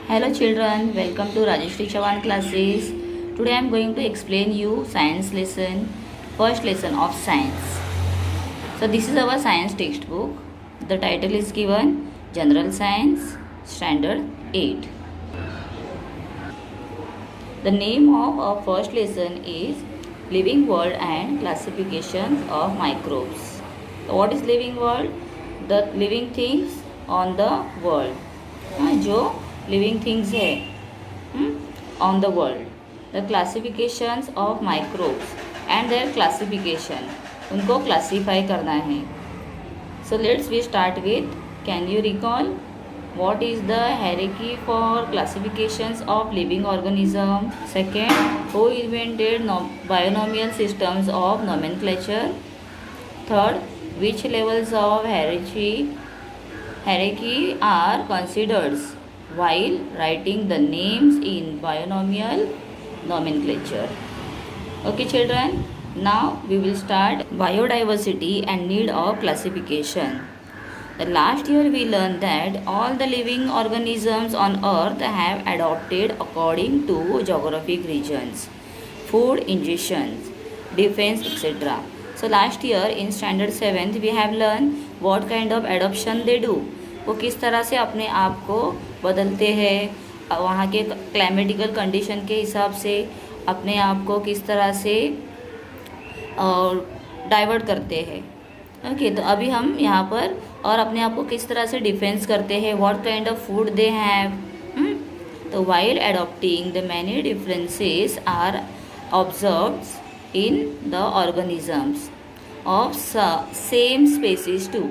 Hello children, welcome to Rajeshri Chavan classes. Today I am going to explain you science lesson, first lesson of science. So this is our science textbook. The title is given General Science Standard 8. The name of our first lesson is Living World and Classifications of Microbes. So what is living world? The living things on the world. जो living things है on the world the classifications of microbes and their classification उनको classify करना है. So let's we start with can you recall what is the hierarchy for classifications of living organism. Second, who invented binomial systems of nomenclature. Third, which levels of hierarchy are considered while writing the names in binomial nomenclature. Okay children, now we will start biodiversity and need of classification. The last year we learned that all the living organisms on earth have adopted according to geographic regions, food ingestions, defense, etc. So last year in standard 7th we have learned what kind of adoption they do. वो किस तरह से अपने आप को बदलते हैं, वहाँ के क्लाइमेटिकल कंडीशन के हिसाब से अपने आप को किस तरह से डाइवर्ट करते हैं. ओके तो अभी हम यहाँ पर और अपने आप को किस तरह से डिफेंस करते हैं, what kind of food they have. तो while adopting the many differences are observed in the organisms of same species too.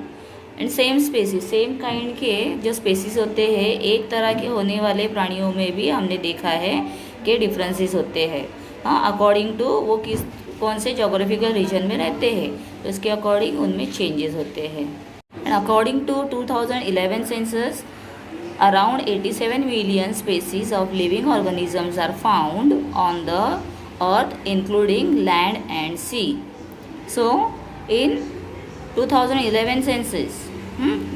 And same species same kind के जो स्पेसीज होते हैं एक तरह के होने वाले प्राणियों में भी हमने देखा है कि डिफरेंसेस होते हैं. हाँ, अकॉर्डिंग टू वो कौन से जोग्राफिकल रीजन में रहते हैं तो इसके अकॉर्डिंग उनमें चेंजेस होते हैं. And according to 2011 census around 87 million species of living organisms are found on the earth including land and sea. So in 2011 census,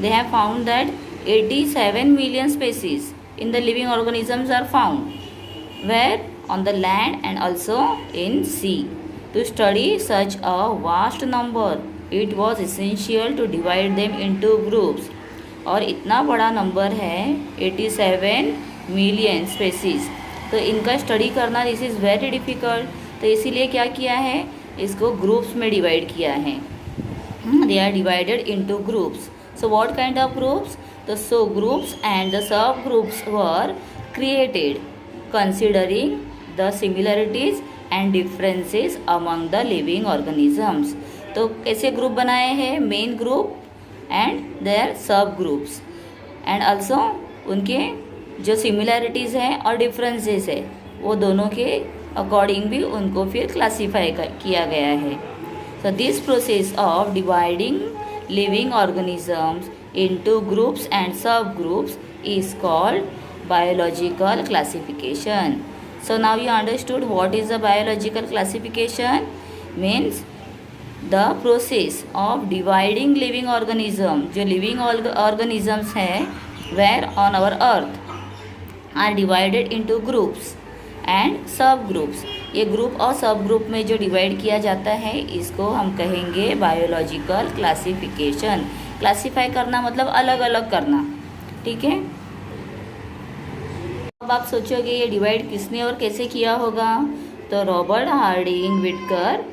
they have found that 87 million species in the living organisms are found, where on the land and also in sea. To study such a vast number, it was essential to divide them into groups. और इतना बड़ा number है 87 million species, तो इनका study करना this is very difficult. तो इसीलिए क्या किया है, इसको ग्रुप्स में डिवाइड किया है. They are divided into groups. So what kind of groups? The subgroups and the subgroups were created considering the similarities and differences among the living organisms. तो कैसे ग्रुप बनाए हैं, मेन ग्रुप एंड देयर सब groups and also उनके जो similarities हैं और differences है वो दोनों के अकॉर्डिंग भी उनको फिर क्लासीफाई किया गया है. So this process of dividing living organisms into groups and subgroups is called biological classification. So now you understood what is the biological classification. Means the process of dividing living organism, जो living organisms हैं where on our earth are divided into groups and subgroups. ये group और सब group में जो divide किया जाता है इसको हम कहेंगे बायोलॉजिकल क्लासिफिकेशन. क्लासीफाई करना मतलब अलग अलग करना. ठीक है, अब आप सोचोगे ये डिवाइड किसने और कैसे किया होगा. तो रॉबर्ट हार्डिंग विटकर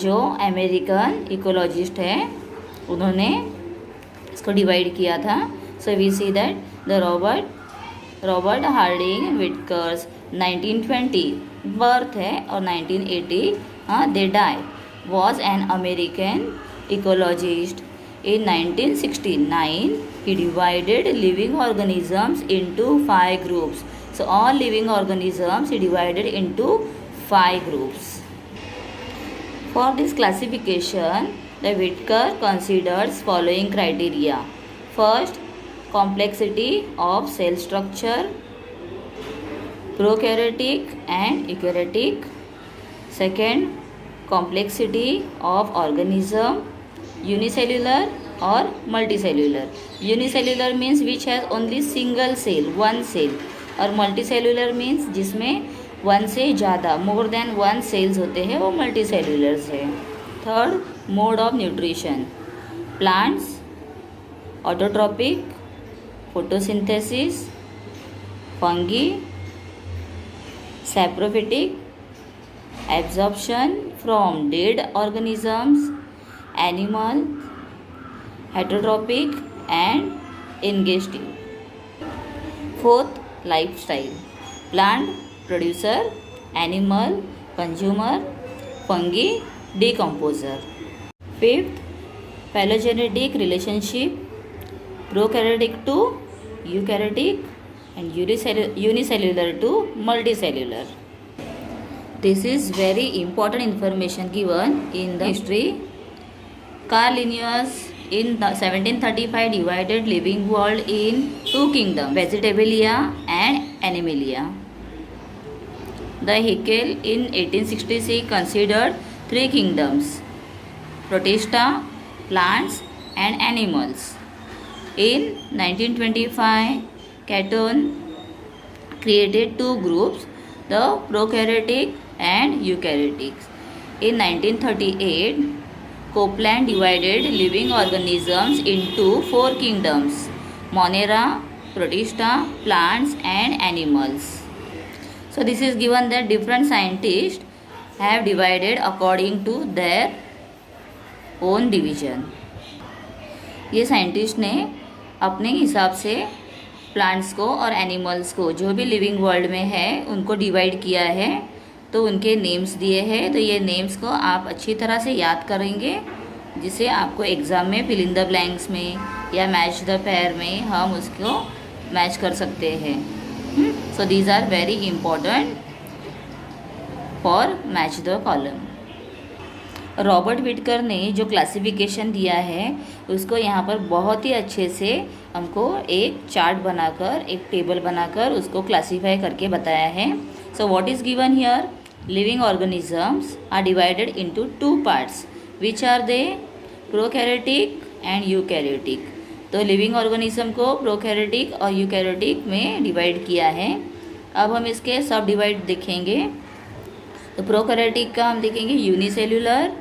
जो अमेरिकन इकोलॉजिस्ट है उन्होंने इसको डिवाइड किया था. So we see that the Robert Harding Whittaker's 1920 birth है और 1980 they die was an American ecologist. In 1969 he divided living organisms into 5 groups. So all living organisms he divided into 5 groups. For this classification, the Whittaker considers following criteria. First, complexity of cell structure, prokaryotic and eukaryotic. Second, complexity of organism, unicellular or multicellular. Unicellular means which has only single cell, one cell, और multi cellular means जिसमें one से ज़्यादा more than one sales होते हैं, वो multi cellulars है। Third, mode of nutrition, plants autotrophic, photosynthesis, fungi saprophytic, absorption from dead organisms, animal heterotrophic and ingestive. Fourth, lifestyle, plant producer, animal consumer, fungi decomposer. Fifth, phylogenetic relationship, prokaryotic to eukaryotic and unicellular to multicellular. This is very important information given in the history. Carl Linnaeus in 1735 divided living world in two kingdoms, Vegetabilia and Animalia. The Haeckel in 1866 considered three kingdoms, Protista, plants and animals. In 1925, Catton created two groups, the prokaryotic and eukaryotic. In 1938, Copeland divided living organisms into four kingdoms, Monera, Protista, plants and animals. So this is given that different scientists have divided according to their own division. ये scientist ने अपने हिसाब से plants को और animals को, जो भी लिविंग वर्ल्ड में है, उनको डिवाइड किया है, तो उनके नेम्स दिए हैं। तो ये नेम्स को आप अच्छी तरह से याद करेंगे, जिसे आपको एग्ज़ाम में फिल इन द ब्लैंक्स में या मैच द पेयर में हम उसको मैच कर सकते हैं। So these are very important for match the column. Robert Whittaker ने जो क्लासिफिकेशन दिया है उसको यहाँ पर बहुत ही अच्छे से हमको एक चार्ट बनाकर, एक टेबल बनाकर उसको क्लासीफाई करके बताया है। So what is given here, living organisms are divided into two parts, which are they, prokaryotic and eukaryotic. तो लिविंग ऑर्गेनिज्म को प्रोकैरियोटिक और यूकैरियोटिक में डिवाइड किया है। अब हम इसके सब डिवाइड देखेंगे। तो प्रोकैरियोटिक का हम देखेंगे यूनिसेल्युलर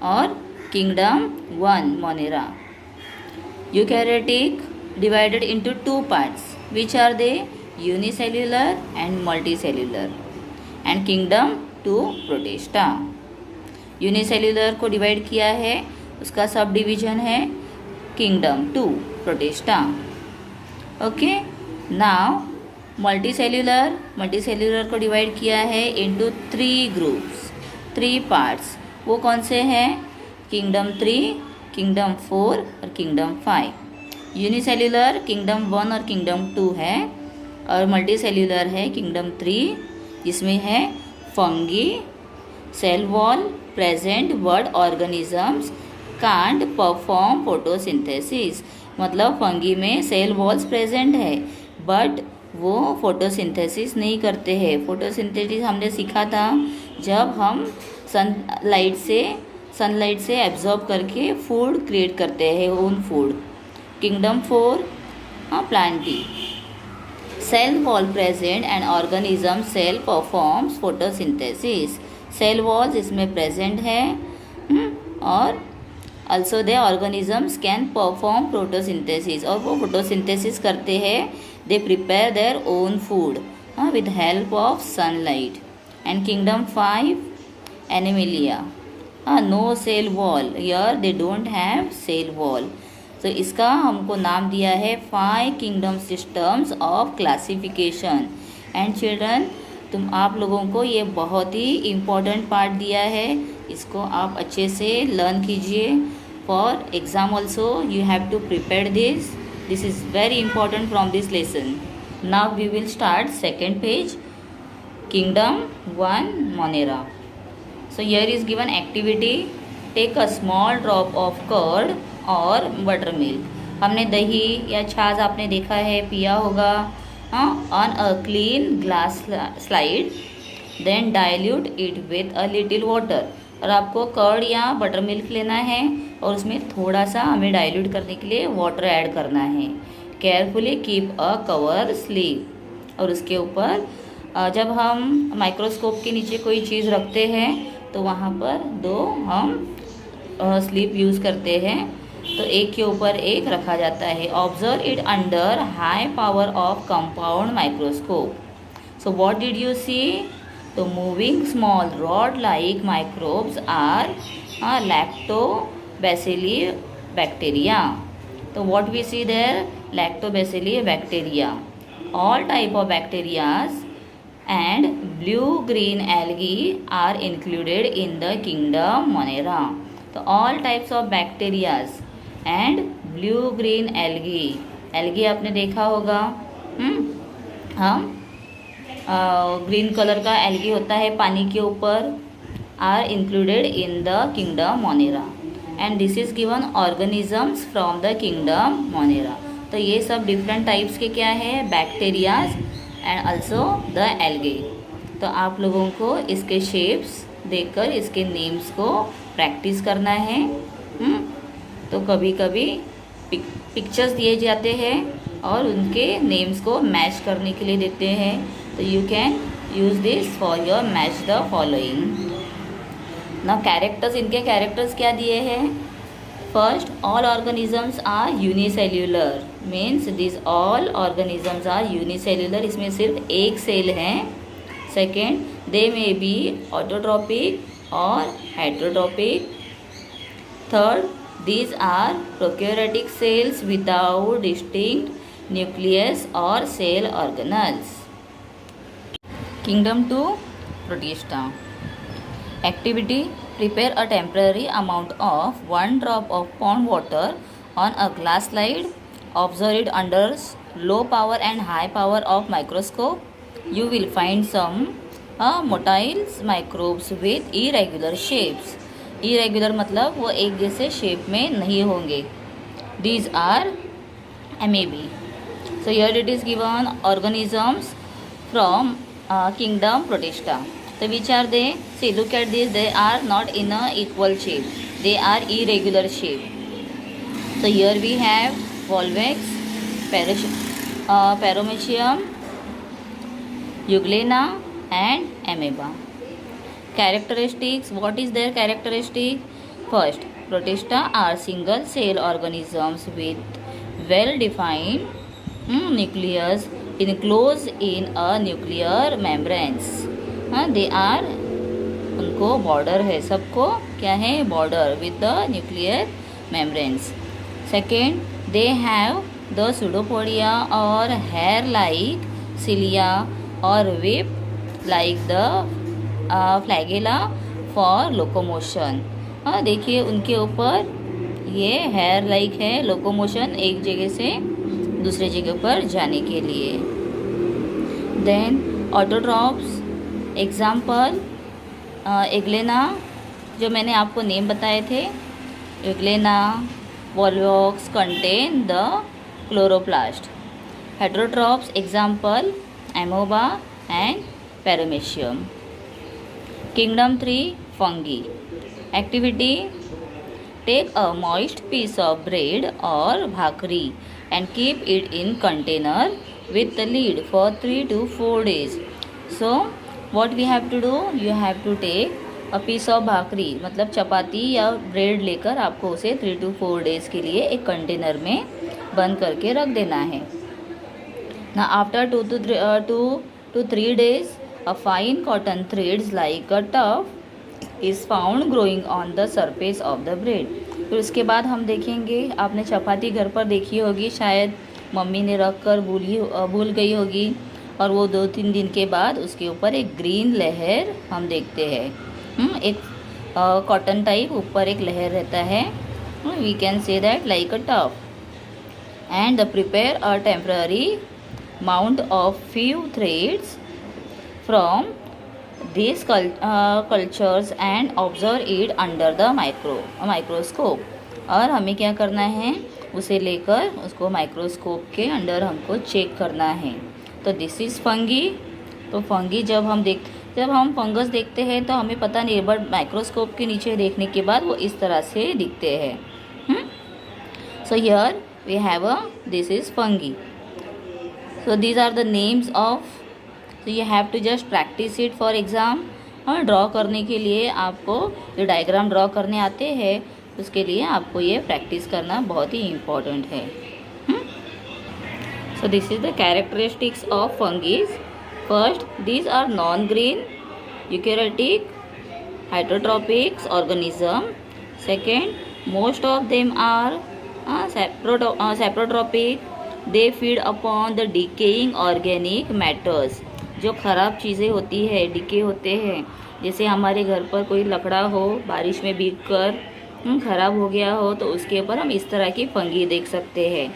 और kingdom 1 Monera. Eukaryotic divided into two parts, which are they, unicellular and multicellular, and kingdom 2 Protista. Unicellular को डिवाइड किया है, उसका सब डिवीजन है kingdom 2 Protista. Okay, now multicellular को डिवाइड किया है इनटू 3 ग्रुप्स, 3 पार्ट्स। वो कौन से हैं, किंगडम 3, किंगडम 4 और किंगडम 5। यूनिसेल्युलर किंगडम 1 और किंगडम 2 है, और मल्टीसेल्युलर है किंगडम 3, जिसमें है fungi, cell wall present but organisms can't perform photosynthesis. मतलब फंगी में सेल वॉल्स प्रेजेंट है बट वो फोटोसिंथेसिस नहीं करते हैं। फोटोसिंथेसिस हमने सीखा था जब हम सनलाइट से एब्जॉर्ब करके फूड क्रिएट करते हैं, own food. Kingdom 4 Plantae, cell wall present and organism cell performs photosynthesis. Cell walls इसमें प्रेजेंट है और also the organisms can perform photosynthesis, और वो photosynthesis करते हैं, they prepare their own food with help of sunlight. And kingdom 5 animalia, no cell wall, here they don't have cell wall. तो इसका हमको नाम दिया है 5 kingdom systems of classification. And children, आप लोगों को ये बहुत ही इम्पोर्टेंट पार्ट दिया है, इसको आप अच्छे से लर्न कीजिए। For exam also you have to prepare this is very important from this lesson. Now we will start second page, kingdom 1 Monera. So here is given activity, take a small drop of curd और buttermilk. हमने दही या छाछ आपने देखा है, पिया होगा, on a clean glass slide, then dilute it with a little water. और आपको कर्ड या बटर मिल्क लेना है और उसमें थोड़ा सा हमें डाइल्यूट करने के लिए वाटर ऐड करना है। Carefully keep a cover sleeve और उसके ऊपर जब हम माइक्रोस्कोप के नीचे कोई चीज़ रखते हैं तो वहाँ पर दो हम स्लिप यूज़ करते हैं, तो एक के ऊपर एक रखा जाता है. Observe it under high power of compound microscope. So what did you see? तो moving small rod like microbes are lactobacilli bacteria. तो what we see there? Lactobacilli bacteria. All type of bacterias and blue-green algae are included in the kingdom Monera. तो all types of bacterias and blue-green algae आपने देखा होगा. हम green colour का algae होता है पानी के ऊपर, are included in the kingdom Monera. And this is given organisms from the kingdom Monera. तो ये सब डिफरेंट टाइप्स के क्या है? Bacterias and also the algae. तो आप लोगों को इसके शेप्स देखकर इसके नेम्स को प्रैक्टिस करना है. तो कभी कभी पिक्चर्स दिए जाते हैं और उनके नेम्स को मैच करने के लिए देते हैं. तो you can use this for your match the following. ना कैरेक्टर्स, इनके कैरेक्टर्स क्या दिए हैं? First, all organisms are unicellular. Means this all organisms are unicellular. इसमें सिर्फ एक सेल है. Second, they may be autotrophic और heterotrophic. Third, these are prokaryotic cells without distinct nucleus or cell organelles. Kingdom 2, Protista. Activity: prepare a temporary amount of 1 drop of pond water on a glass slide. Observe it under low power and high power of microscope. You will find some motile microbes with irregular shapes. Irregular मतलब वो एक जैसे shape में नहीं होंगे. These are amoebae. So here it is given organisms from kingdom Protista. तो which are they? See look at this. They are not in a equal shape. They are irregular shape. So here we have Volvox, Paramecium, Euglena and Amoeba. Characteristics. What is their characteristic? First, Protista are single cell organisms with well-defined nucleus enclosed in a nuclear membranes. They are, उनको border है, सबको क्या है? Border with the nuclear membranes. Second, they have the pseudopodia और hair like cilia और whip like the flagella for locomotion. देखिए उनके ऊपर ये हेयर लाइक है, लोकोमोशन, एक जगह से दूसरे जगह पर जाने के लिए. Then autotrophs. एग्जाम्पल एग्लेना, जो मैंने आपको नेम बताए थे. Euglena, volvox contain the chloroplast. Heterotrophs example amoeba and paramecium. Kingdom 3, fungi. Activity: take a moist piece of bread और bhakri and keep it in container with the lid for 3 to 4 days. So what we have to do? You have to take a piece of भाकरी, मतलब चपाती या bread लेकर आपको उसे 3 to 4 days के लिए एक container में बंद करके रख देना है. Now after 2 to 3 days, a fine cotton threads like a tuft is found growing on the surface of the bread. फिर उसके बाद हम देखेंगे, आपने चपाती घर पर देखी होगी, शायद मम्मी ने रख कर भूल गई होगी, और वो 2-3 दिन के बाद उसके ऊपर एक ग्रीन लहर हम देखते हैं. एक कॉटन टाइप ऊपर एक लहर रहता है. We can say that like a tuft. And the prepare a temporary mount of few threads from these cultures and observe it under the microscope. और हमें क्या करना है? उसे लेकर उसको माइक्रोस्कोप के अंडर हमको चेक करना है. तो दिस इज़ फंगी. तो फंगी जब हम फंगस देखते हैं तो हमें पता नहीं, बट माइक्रोस्कोप के नीचे देखने के बाद वो इस तरह से दिखते हैं. So here we have this is fungi. So these are the names of, so you have to just practice it for exam. और ड्रॉ करने के लिए आपको जो डायग्राम ड्रॉ करने आते हैं उसके लिए आपको ये प्रैक्टिस करना बहुत ही इम्पोर्टेंट है. So this is the characteristics of fungi. First, these are non-green, eukaryotic, heterotrophic organism. Second, most of them are saprotrophic. They feed upon the decaying organic matters. जो ख़राब चीज़ें होती है, डिके होते हैं, जैसे हमारे घर पर कोई लकड़ा हो, बारिश में भीग कर ख़राब हो गया हो, तो उसके ऊपर हम इस तरह की फंगी देख सकते हैं.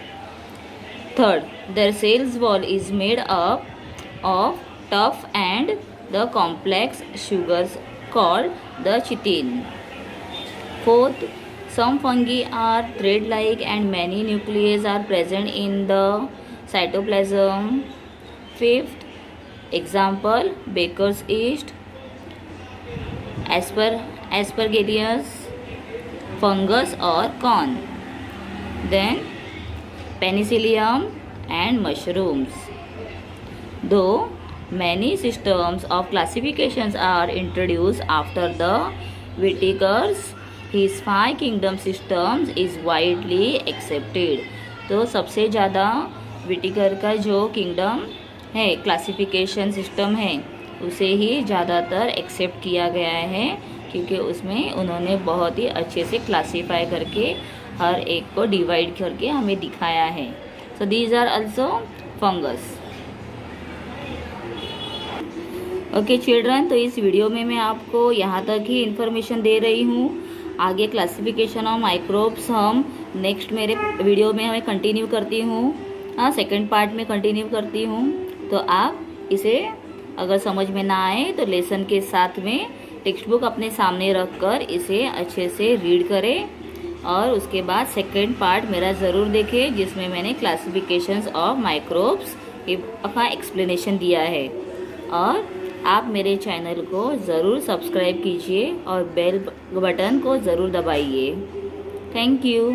Third, their cells wall is made up of tough and the complex sugars called the chitin. Fourth, some fungi are thread-like and many nuclei are present in the cytoplasm. Fifth, example, baker's yeast, aspergillus, fungus or corn. Then penicillium and mushrooms. Though many systems of classifications are introduced after the Whitaker's, his 5 kingdom systems is widely accepted. तो सबसे ज़्यादा विटिकर का जो kingdom है, classification system है, उसे ही ज़्यादातर accept किया गया है, क्योंकि उसमें उन्होंने बहुत ही अच्छे से क्लासीफाई करके हर एक को डिवाइड करके हमें दिखाया है. So these are also fungus. Okay children, तो इस वीडियो में मैं आपको यहाँ तक ही इन्फॉर्मेशन दे रही हूँ. आगे क्लासिफिकेशन ऑफ माइक्रोब्स हम नेक्स्ट मेरे वीडियो में हमें कंटिन्यू करती हूँ. सेकंड पार्ट में कंटिन्यू करती हूँ. तो आप इसे अगर समझ में ना आए तो लेसन के साथ में टेक्स्ट बुक अपने सामने रख कर इसे अच्छे से रीड करें, और उसके बाद सेकंड पार्ट मेरा ज़रूर देखें जिसमें मैंने क्लासिफिकेशंस ऑफ माइक्रोब्स का एक्सप्लेनेशन दिया है. और आप मेरे चैनल को ज़रूर सब्सक्राइब कीजिए और बेल बटन को ज़रूर दबाइए. Thank you.